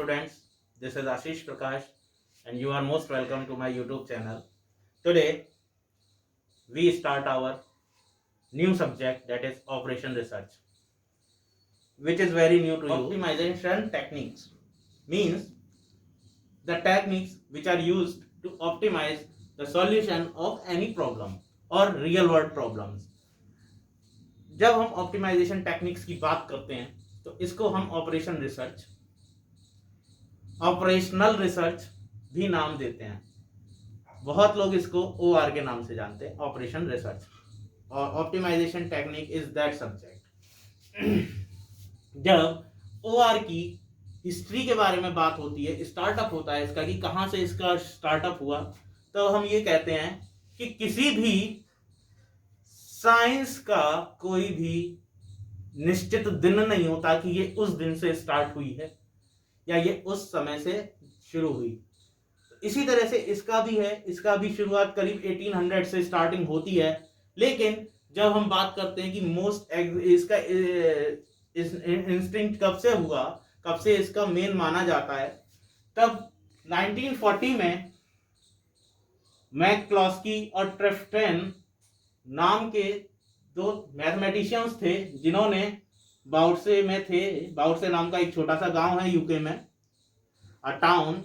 students, this is Ashish Prakash and you are most welcome to my YouTube channel. Today we start our new subject, that is operation research, which is very new to you. Optimization techniques means the techniques which are used to optimize the solution of any problem or real world problems. जब हम optimisation techniques की बात करते हैं तो इसको हम operational research भी नाम देते हैं। बहुत लोग इसको OR के नाम से जानते हैं, ऑपरेशन रिसर्च। और optimization technique is that subject. जब OR की हिस्ट्री के बारे में बात होती है, स्टार्टअप होता है इसका कि कहाँ से इसका स्टार्टअप हुआ, तो हम ये कहते हैं कि किसी भी साइंस का कोई भी निश्चित दिन नहीं होता कि ये उस दिन से स्टार्ट हुई है या ये उस समय से शुरू हुई। इसी तरह से इसका भी शुरुआत करीब 1800 से स्टार्टिंग होती है। लेकिन जब हम बात करते हैं कि इसका इंस्टिंक्ट कब से हुआ, कब से इसका मेन माना जाता है, तब 1940 में मैकक्लॉस्की और ट्रिफ्टन नाम के दो मैथमेटिशियंस थे जिन्होंने बाउटसे नाम का एक छोटा सा गांव है यूके में, अ टाउन,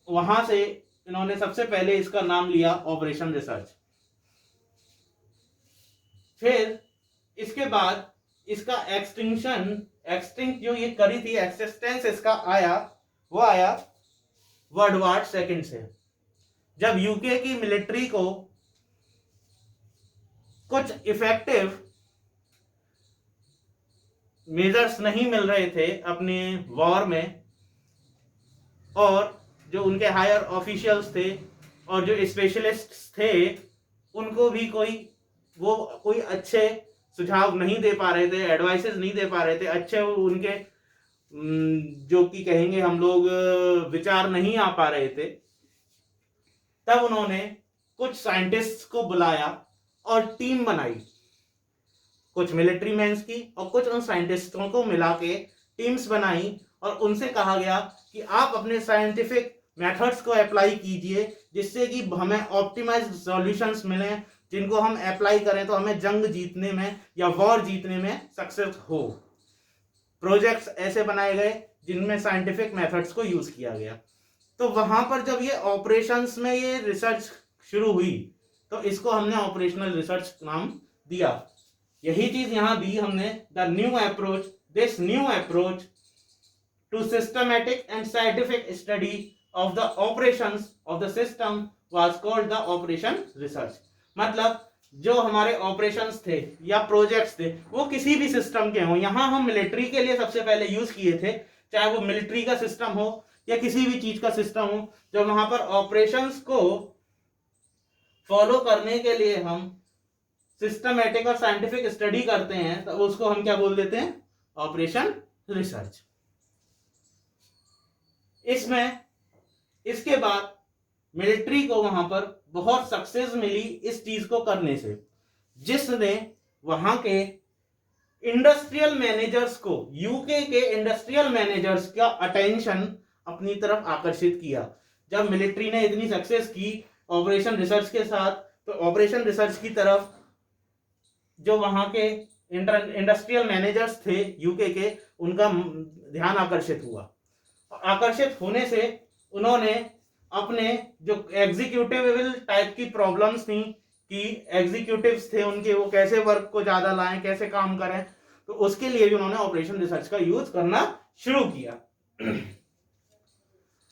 वहां से इन्होंने सबसे पहले इसका नाम लिया ऑपरेशन रिसर्च। फिर इसके बाद इसका एक्सटिंक्ट जो ये करी थी, एक्सिस्टेंस इसका आया वर्ल्ड वॉर सेकेंड से, जब यूके की मिलिट्री को कुछ इफेक्टिव मेजर्स नहीं मिल रहे थे अपने वॉर में, और जो उनके हायर ऑफिशियल्स थे और जो स्पेशलिस्ट्स थे उनको भी कोई अच्छे सुझाव नहीं दे पा रहे थे, एडवाइसेस नहीं दे पा रहे थे, अच्छे उनके जो कि कहेंगे हम लोग विचार नहीं आ पा रहे थे। तब उन्होंने कुछ साइंटिस्ट्स को बुलाया और टीम बनाई, कुछ मिलिट्री मैन्स की और कुछ उन साइंटिस्टों को मिला के टीम्स बनाई, और उनसे कहा गया कि आप अपने साइंटिफिक मेथड्स को अप्लाई कीजिए जिससे कि हमें ऑप्टिमाइज्ड सॉल्यूशंस मिलें, जिनको हम अप्लाई करें तो हमें जंग जीतने में या वॉर जीतने में सक्सेस हो। प्रोजेक्ट्स ऐसे बनाए गए जिनमें साइंटिफिक मेथड्स को यूज किया गया। तो वहां पर जब ये ऑपरेशंस में ये रिसर्च शुरू हुई तो इसको हमने ऑपरेशनल रिसर्च नाम दिया। यही चीज यहां दी हमने, this new approach to systematic and scientific study of the operations of the system was called the operation research. मतलब जो हमारे ऑपरेशंस थे या प्रोजेक्ट्स थे वो किसी भी सिस्टम के हों, यहां हम मिलिट्री के लिए सबसे पहले यूज किए थे, चाहे वो मिलिट्री का सिस्टम हो या किसी भी चीज का सिस्टम हो, जब वहां पर ऑपरेशंस को फॉलो करने के लिए हम सिस्टमैटिक और साइंटिफिक स्टडी करते हैं तो उसको हम क्या बोल देते हैं, ऑपरेशन रिसर्च। इसके बाद मिलिट्री को वहां पर बहुत सक्सेस मिली इस चीज को करने से, जिसने वहां के इंडस्ट्रियल मैनेजर्स को, यूके के इंडस्ट्रियल मैनेजर्स का अटेंशन अपनी तरफ आकर्षित किया। जब मिलिट्री ने इतनी सक्सेस की ऑपरेशन रिसर्च के साथ, तो ऑपरेशन रिसर्च की तरफ जो वहां के इंडस्ट्रियल मैनेजर्स थे यूके के, उनका ध्यान आकर्षित हुआ। आकर्षित होने से उन्होंने अपने जो एग्जीक्यूटिव टाइप की प्रॉब्लम्स थी कि एग्जीक्यूटिव्स थे उनके, वो कैसे वर्क को ज्यादा लाएं, कैसे काम करें, तो उसके लिए भी उन्होंने ऑपरेशन रिसर्च का यूज करना शुरू किया।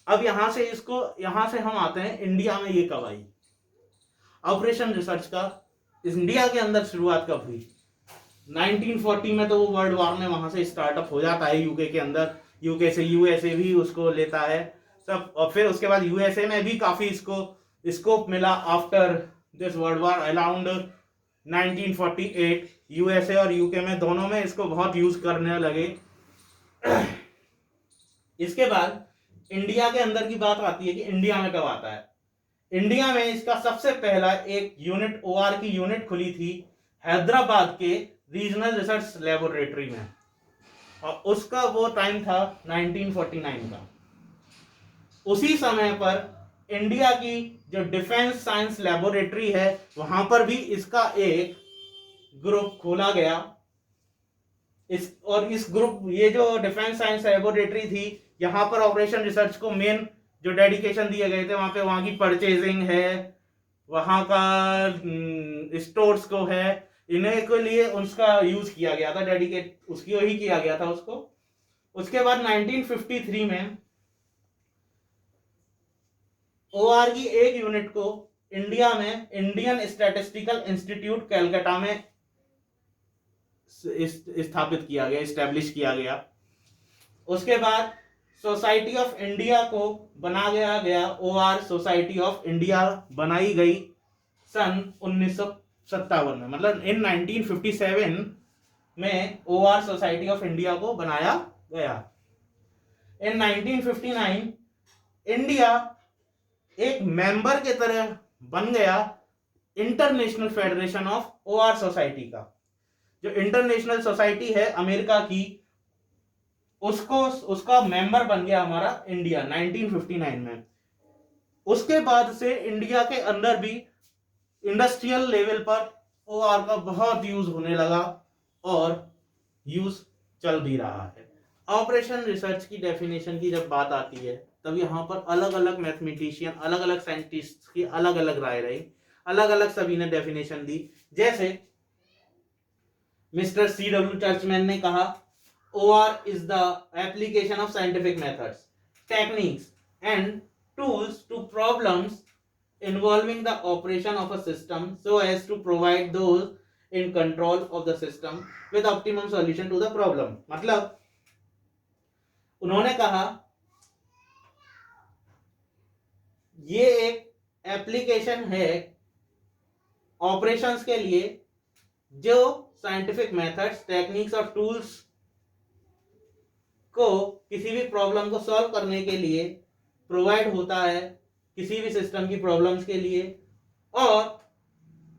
अब यहां से हम आते हैं इंडिया में ये कब आई, ऑपरेशन रिसर्च का इंडिया के अंदर शुरुआत कब हुई। 1940 में तो वो वर्ल्ड वॉर में वहां से स्टार्टअप हो जाता है यूके के अंदर, यूके से यूएसए भी उसको लेता है सब, और फिर उसके बाद यूएसए में भी काफी इसको स्कोप मिला after this world war around 1948। USA और यूके में दोनों में इसको बहुत यूज करने लगे। इसके बाद इंडिया के अंदर की बात आती है कि इंडिया में कब आता है। इंडिया में इसका सबसे पहला एक यूनिट, OR की यूनिट खुली थी हैदराबाद के रीजनल रिसर्च लेबोरेटरी में। और उसका वो टाइम था 1949 का। उसी समय पर इंडिया की जो डिफेंस साइंस लेबोरेटरी है वहां पर भी इसका एक ग्रुप खोला गया। इस ग्रुप, ये जो डिफेंस साइंस लेबोरेटरी थी, यहाँ पर ऑपरेशन रिसर्च को मेन जो डेडिकेशन दिए गए थे, वहां पे वहां की परचेजिंग है, वहां का स्टोर्स को है, इन्हें के लिए उसका यूज किया गया था, डेडिकेट उसकी वही किया गया था उसको। उसके बाद 1953 में ओआर की एक यूनिट को इंडिया में इंडियन स्टैटिस्टिकल इंस्टीट्यूट कलकत्ता में स्थापित किया गया, इस्टेब्लिश किया गया। उसके बाद सोसाइटी ऑफ इंडिया को बना गया ओआर सोसाइटी ऑफ इंडिया बनाई गई सन 1957 में, मतलब इन 1957 में ओआर सोसाइटी ऑफ इंडिया को बनाया गया। इन 1959 इंडिया एक मेंबर के तरह बन गया international federation of OR society का। जो इंटरनेशनल सोसाइटी है अमेरिका की, उसका मेंबर बन गया हमारा इंडिया 1959 में। उसके बाद से इंडिया के अंदर भी इंडस्ट्रियल लेवल पर ओआर का बहुत यूज होने लगा और यूज चल भी रहा है। ऑपरेशन रिसर्च की डेफिनेशन की जब बात आती है तब यहाँ पर अलग अलग मैथमेटिशियन, अलग अलग साइंटिस्ट की अलग अलग राय रही, अलग अलग सभी ने डेफिनेशन दी। जैसे मिस्टर C.W. चर्चमैन ने कहा, OR is the application of scientific methods, techniques and tools to problems involving the operation of a system so as to provide those in control of the system with optimum solution to the problem। मतलब उन्होंने कहा ये एक application है operations के लिए जो scientific methods, techniques और टूल्स को किसी भी प्रॉब्लम को सॉल्व करने के लिए प्रोवाइड होता है, किसी भी सिस्टम की प्रॉब्लम्स के लिए, और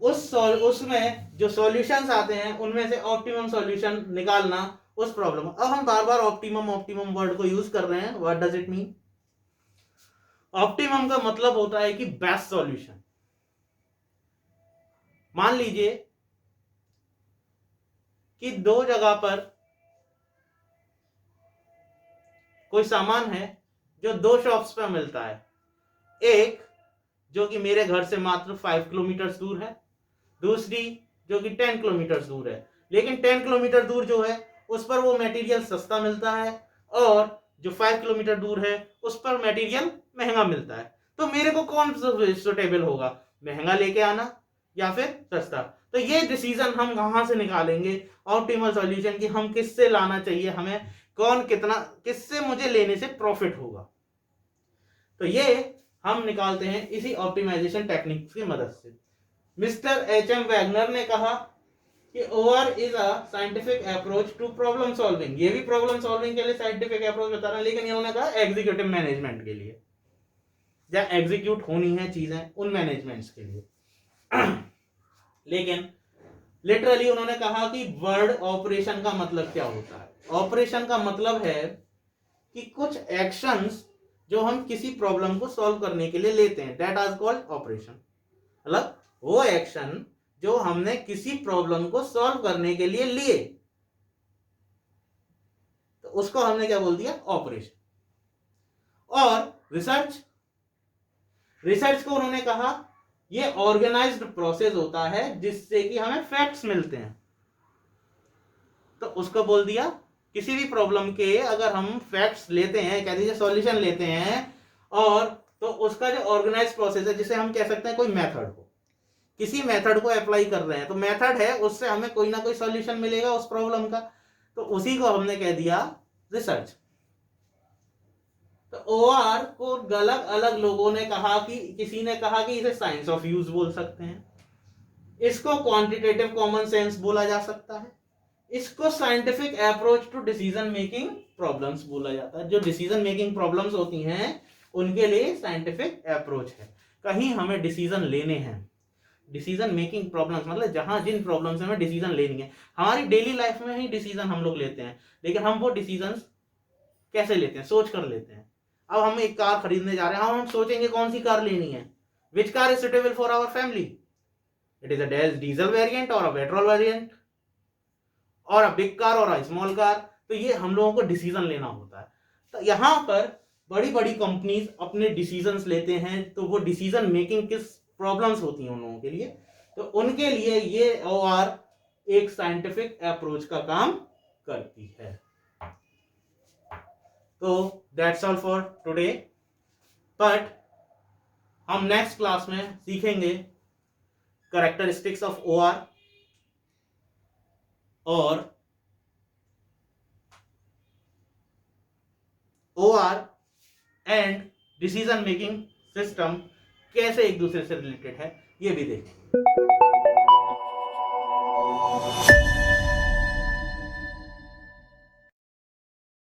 उसमें जो सॉल्यूशंस आते हैं उनमें से ऑप्टिमम सॉल्यूशन निकालना उस प्रॉब्लम। अब हम बार बार ऑप्टिमम वर्ड को यूज कर रहे हैं। What does it mean? Optimum का मतलब होता है कि बेस्ट सॉल्यूशन। मान लीजिए कि दो जगह पर कोई सामान है जो दो शॉप्स पर मिलता है, एक जो कि मेरे घर से मात्र 5 किलोमीटर दूर है, दूसरी जो कि 10 किलोमीटर दूर है। लेकिन 10 किलोमीटर दूर जो है उस पर वो मटेरियल सस्ता मिलता है और जो 5 किलोमीटर दूर है उस पर मटेरियल महंगा मिलता है। तो मेरे को कौन सुटेबल होगा, महंगा लेके आना या फिर सस्ता? तो ये डिसीजन हम कहां से निकालेंगे ऑप्टिमल सॉल्यूशन की, हम किससे लाना चाहिए, हमें कौन कितना, किससे मुझे लेने से प्रॉफिट होगा। तो ये हम निकालते हैं इसी ऑप्टिमाइजेशन टेक्निक्स की मदद से। Mister H.M. वैगनर ने कहा कि OR is a scientific approach to problem solving. ये भी प्रॉब्लम सॉल्विंग के लिए साइंटिफिक अप्रोच बता रहे हैं, लेकिन इन्होंने कहा एग्जीक्यूटिव मैनेजमेंट के लिए, जहाँ एग्जीक्यूट होनी है चीजें उन मैनेजमेंट्स के लिए। लेकिन लिटरली उन्होंने कहा कि वर्ड ऑपरेशन का मतलब क्या होता है। ऑपरेशन का मतलब है कि कुछ एक्शंस जो हम किसी प्रॉब्लम को सॉल्व करने के लिए लेते हैं, दैट आर कॉल्ड ऑपरेशन। मतलब वो एक्शन जो हमने किसी प्रॉब्लम को सॉल्व करने के लिए लिए, तो उसको हमने क्या बोल दिया, ऑपरेशन। और रिसर्च को उन्होंने कहा ये ऑर्गेनाइज्ड प्रोसेस होता है जिससे कि हमें फैक्ट्स मिलते हैं। तो उसको बोल दिया किसी भी प्रॉब्लम के अगर हम फैक्ट्स लेते हैं, कह दीजिए सॉल्यूशन लेते हैं, और तो उसका जो ऑर्गेनाइज्ड प्रोसेस है, जिसे हम कह सकते हैं कोई मेथड को, किसी मेथड को अप्लाई कर रहे हैं, तो मेथड है उससे हमें कोई ना कोई सॉल्यूशन मिलेगा उस प्रॉब्लम का, तो उसी को हमने कह दिया रिसर्च। तो OR को अलग अलग लोगों ने कहा कि, किसी ने कहा कि इसे साइंस ऑफ यूज बोल सकते हैं, इसको क्वांटिटेटिव कॉमन सेंस बोला जा सकता है, इसको scientific approach to decision making problems बोला जाता है। जो डिसीजन मेकिंग प्रॉब्लम्स होती हैं उनके लिए साइंटिफिक अप्रोच है। कहीं हमें डिसीजन लेने हैं, डिसीजन मेकिंग प्रॉब्लम्स, मतलब जहां जिन प्रॉब्लम्स में हमें डिसीजन लेनी है, हमारी डेली लाइफ में ही डिसीजन हम लोग लेते हैं, लेकिन हम वो डिसीजन कैसे लेते हैं, सोच कर लेते हैं। अब हम एक कार खरीदने जा रहे हैं, हम सोचेंगे कौन सी कार लेनी है, which car is suitable for our family, it is a diesel variant और अ पेट्रोल वेरिएंट और अ बिग कार और अ स्मॉल कार। तो ये हम लोगों को डिसीजन लेना होता है। तो यहां पर बड़ी बड़ी कंपनीज अपने डिसीजंस लेते हैं, तो वो डिसीजन मेकिंग किस प्रॉब्लम्स होती हैं उन लोगों के लिए, तो उनके लिए ये OR एक साइंटिफिक अप्रोच का काम करती है। तो that's all for today, but हम नेक्स्ट क्लास में सीखेंगे कैरेक्टरिस्टिक्स ऑफ OR और OR and decision making system कैसे एक दूसरे से रिलेटेड है, ये भी देखेंगे।